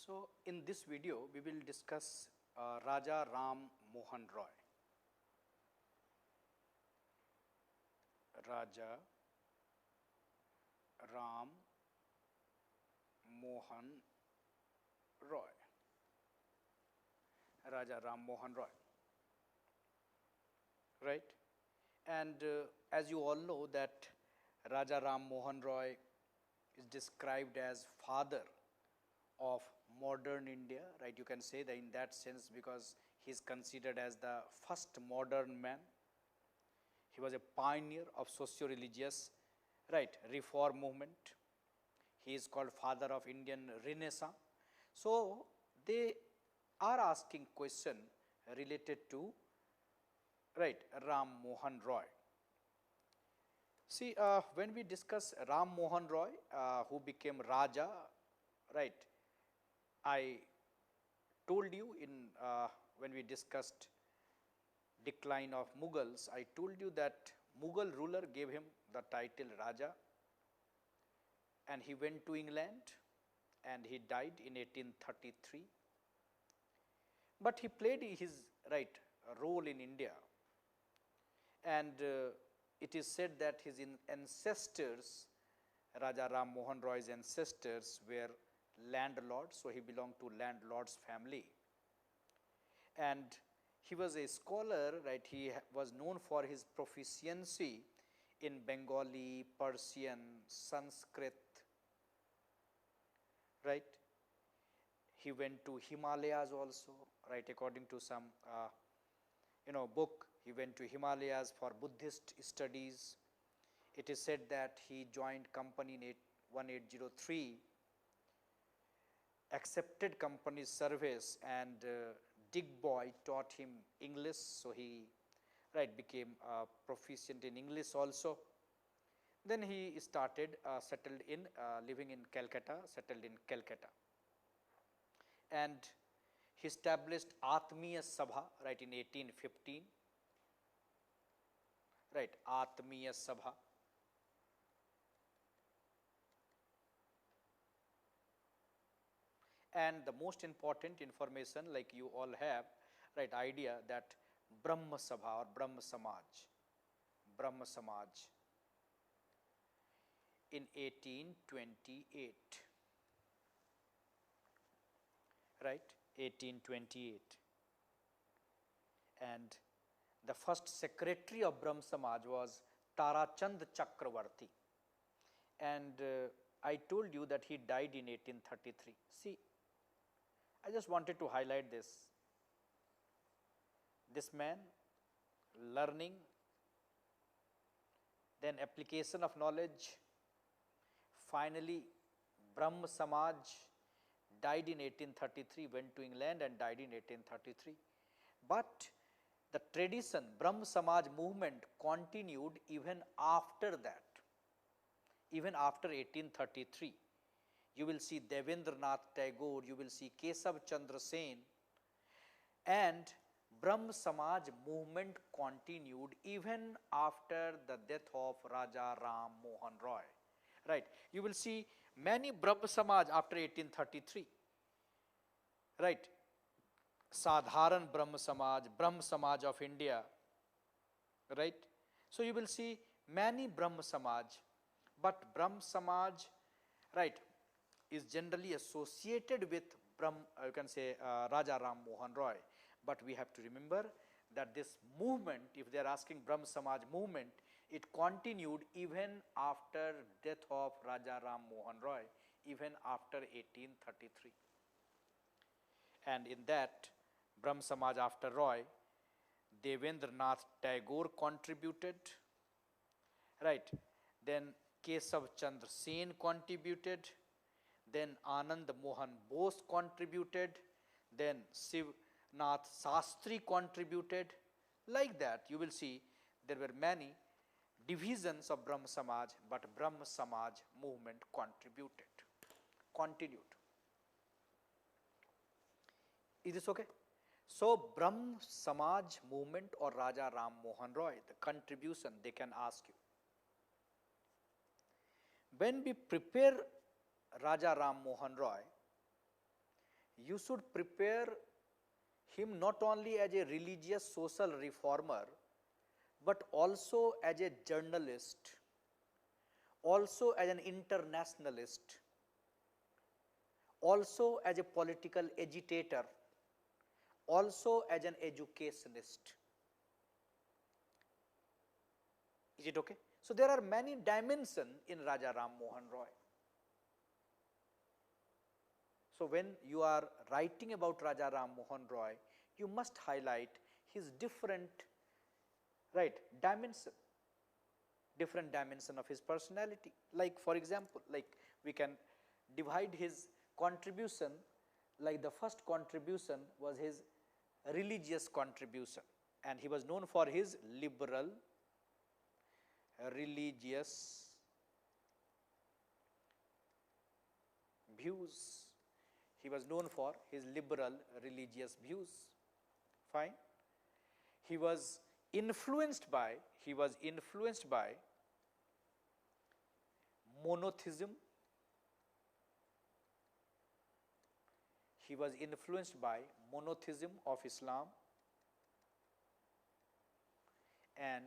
So, in this video we will discuss Raja Ram Mohan Roy. Raja Ram Mohan Roy. Raja Ram Mohan Roy. Right? And as you all know that Raja Ram Mohan Roy is described as father of modern India, right? You can say that in that sense because he is considered as the first modern man. He was a pioneer of socio-religious, right, reform movement. He is called father of Indian Renaissance. So, they are asking question related to, right, Ram Mohan Roy. See, when we discuss Ram Mohan Roy, who became Raja, right, I told you in when we discussed decline of Mughals, I told you that Mughal ruler gave him the title Raja and he went to England and he died in 1833. But he played his role in India, and it is said that his ancestors, Raja Ram Mohan Roy's ancestors were landlords, so he belonged to landlord's family. And he was a scholar, right? He was known for his proficiency in Bengali, Persian, Sanskrit, right? He went to Himalayas also, right? According to some book, he went to Himalayas for Buddhist studies. It is said that he joined company in 1803, accepted company's service, and Dick Boy taught him English, so he became proficient in English also. Then he started settled in living in Calcutta, settled in Calcutta, and he established Atmiya Sabha, right, in 1815, right, Atmiya Sabha. And the most important information, like you all have, right, idea that Brahma Sabha or Brahma Samaj in 1828, right, 1828. And the first secretary of Brahma Samaj was Tarachand Chakravarti, and I told you that he died in 1833. See, I just wanted to highlight this. This man, learning, then application of knowledge, finally Brahma Samaj, died in 1833, went to England and died in 1833. But the tradition, Brahma Samaj movement continued even after that, even after 1833. You will see Devendranath Tagore, you will see Kesav Chandra Sen, and Brahma Samaj movement continued even after the death of Raja Ram Mohan Roy. Right. You will see many Brahma Samaj after 1833. Right. Sadharan Brahma Samaj of India. Right. So you will see many Brahma Samaj, but Brahma Samaj, right, is generally associated with you can say Raja Ram Mohan Roy. But we have to remember that this movement, if they are asking Brahma Samaj movement, it continued even after death of Raja Ram Mohan Roy, even after 1833. And in that Brahma Samaj after Roy, Devendranath Tagore contributed, right? Then Kesav Chandra Sen contributed, then Anand Mohan Bose contributed, then Shivnath Sastri contributed. Like that, you will see there were many divisions of Brahma Samaj, but Brahma Samaj movement continued. Is this okay? So, Brahma Samaj movement or Raja Ram Mohan Roy, the contribution they can ask you. When we prepare Raja Ram Mohan Roy, you should prepare him not only as a religious social reformer, but also as a journalist, also as an internationalist, also as a political agitator, also as an educationist. Is it okay? So there are many dimensions in Raja Ram Mohan Roy. So when you are writing about Raja Ram Mohan Roy, you must highlight his different, right, different dimension of his personality. Like for example, like we can divide his contribution, like the first contribution was his religious contribution, and he was known for his liberal religious views. He was known for his liberal religious views. Fine. He was influenced by monotheism. He was influenced by monotheism of Islam and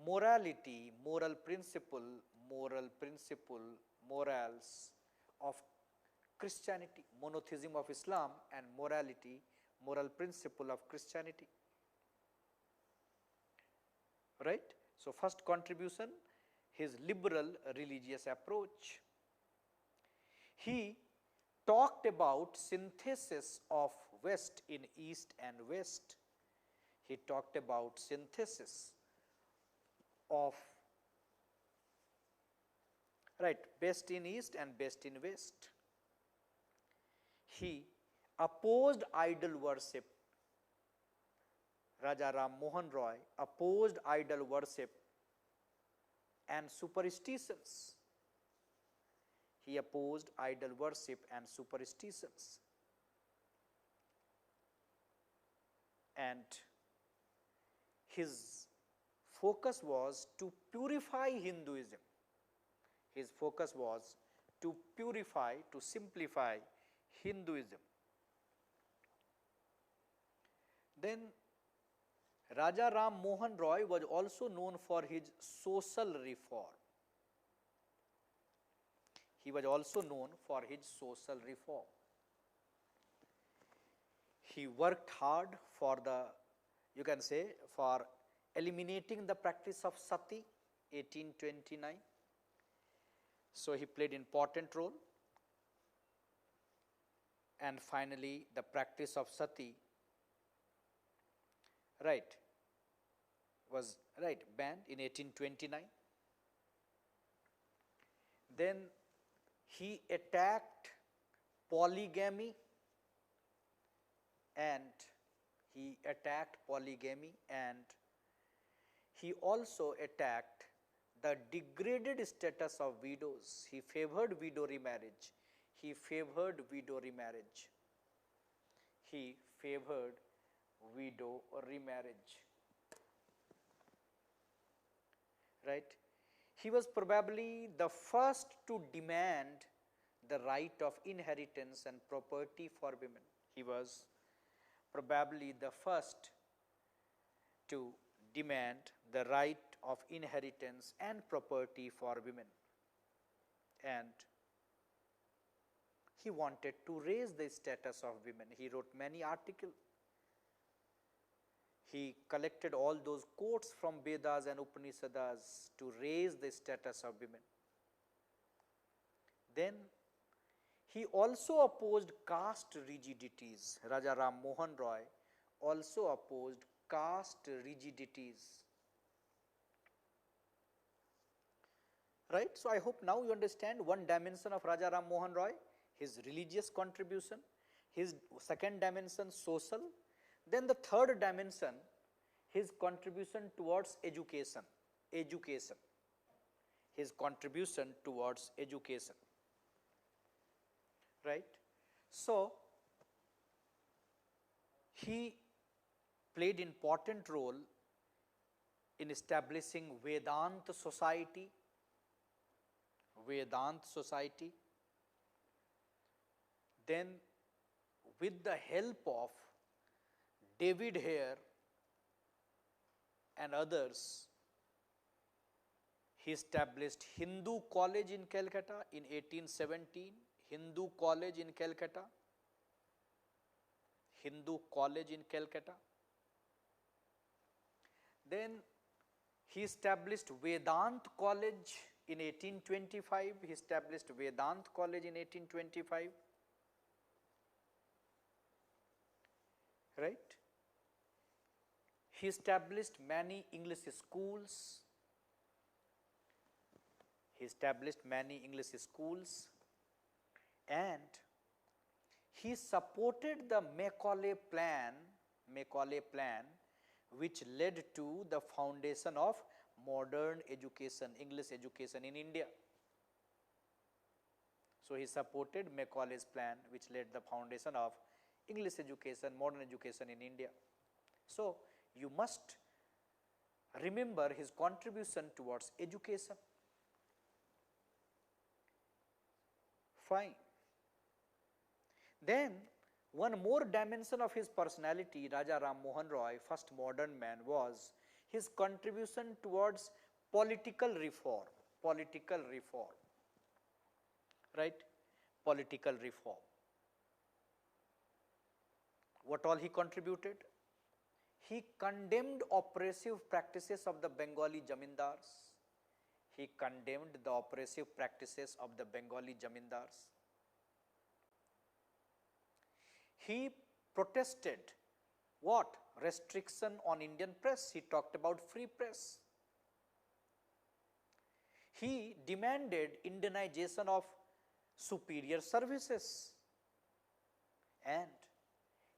morality, morals of Christianity, monotheism of Islam and morality, moral principle of Christianity. Right? So first contribution, his liberal religious approach. He talked about synthesis of West in East and West. He talked about synthesis of, right, best in East and best in West. He opposed idol worship. Raja Ram Mohan Roy opposed idol worship and superstitions. He opposed idol worship and superstitions. And his focus was to purify Hinduism. His focus was to purify, to simplify Hinduism. Then Raja Ram Mohan Roy was also known for his social reform. He was also known for his social reform. He worked hard for the, you can say, for eliminating the practice of sati, 1829. So he played important role. And finally, the practice of sati, right, was, right, banned in 1829. Then he attacked polygamy and he also attacked the degraded status of widows. He favored widow remarriage. Right? He was probably the first to demand the right of inheritance and property for women. He was probably the first to demand the right of inheritance and property for women. And he wanted to raise the status of women. He wrote many articles. He collected all those quotes from Vedas and Upanishads to raise the status of women. Then he also opposed caste rigidities. Raja Ram Mohan Roy also opposed caste rigidities. Right? So I hope now you understand one dimension of Raja Ram Mohan Roy, his religious contribution, his second dimension social, then the third dimension, his contribution towards education. His contribution towards education. Right? So he played important role in establishing Vedanta society. Then with the help of David Hare and others, he established Hindu College in Calcutta in 1817, Hindu College in Calcutta, Hindu College in Calcutta. Then he established Vedant College in 1825, he established Vedant College in 1825, right. He established many English schools, he established many English schools, and he supported the Macaulay plan, which led to the foundation of modern education, English education in India. So he supported Macaulay's plan, which laid the foundation of English education, modern education in India. So you must remember his contribution towards education. Fine. Then one more dimension of his personality, Raja Ram Mohan Roy, first modern man, was his contribution towards political reform, right, political reform. What all he contributed? He condemned oppressive practices of the Bengali Jamindars. He condemned the oppressive practices of the Bengali Jamindars. He protested what? Restriction on Indian press. He talked about free press. He demanded Indianization of superior services. And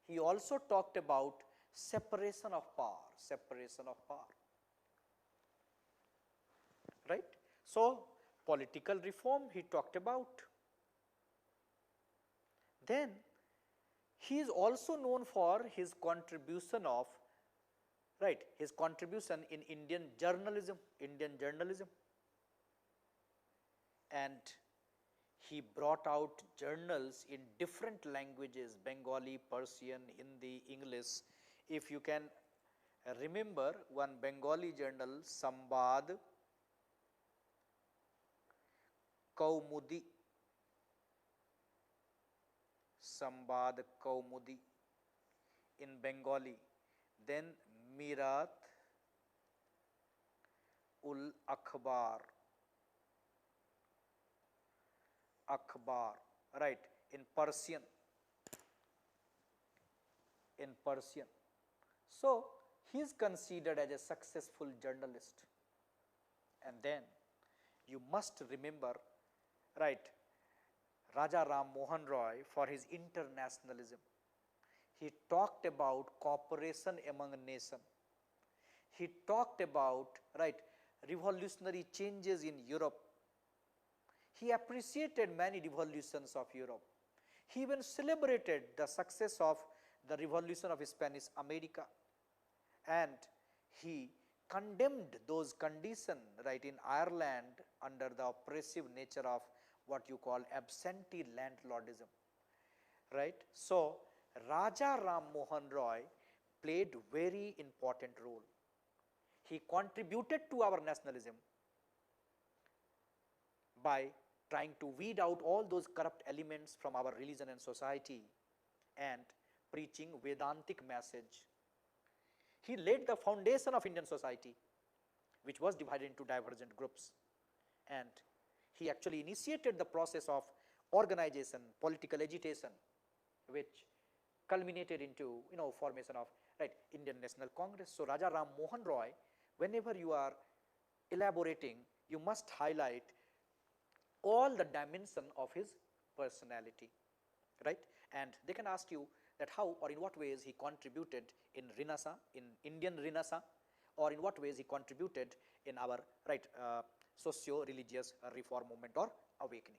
he also talked about separation of power, right. So political reform he talked about. Then he is also known for his contribution of, right, his contribution in Indian journalism, and he brought out journals in different languages, Bengali, Persian, Hindi, English. If you can remember one Bengali journal, Sambad Kaumudi, in Bengali, then Mirat ul Akhbar, right, in Persian. So he is considered as a successful journalist. And then you must remember, right, Raja Ram Mohan Roy for his internationalism. He talked about cooperation among nations. He talked about, right, revolutionary changes in Europe. He appreciated many revolutions of Europe. He even celebrated the success of the revolution of Spanish America. And he condemned those conditions, right, in Ireland under the oppressive nature of what you call absentee landlordism, right. So Raja Ram Mohan Roy played very important role. He contributed to our nationalism by trying to weed out all those corrupt elements from our religion and society and preaching Vedantic message. He laid the foundation of Indian society, which was divided into divergent groups, and he actually initiated the process of organization, political agitation, which culminated into, formation of, right, Indian National Congress. So Raja Ram Mohan Roy, whenever you are elaborating, you must highlight all the dimension of his personality, right. And they can ask you that how or in what ways he contributed in Renaissance, in Indian Renaissance, or in what ways he contributed in our, right, socio-religious reform movement or awakening.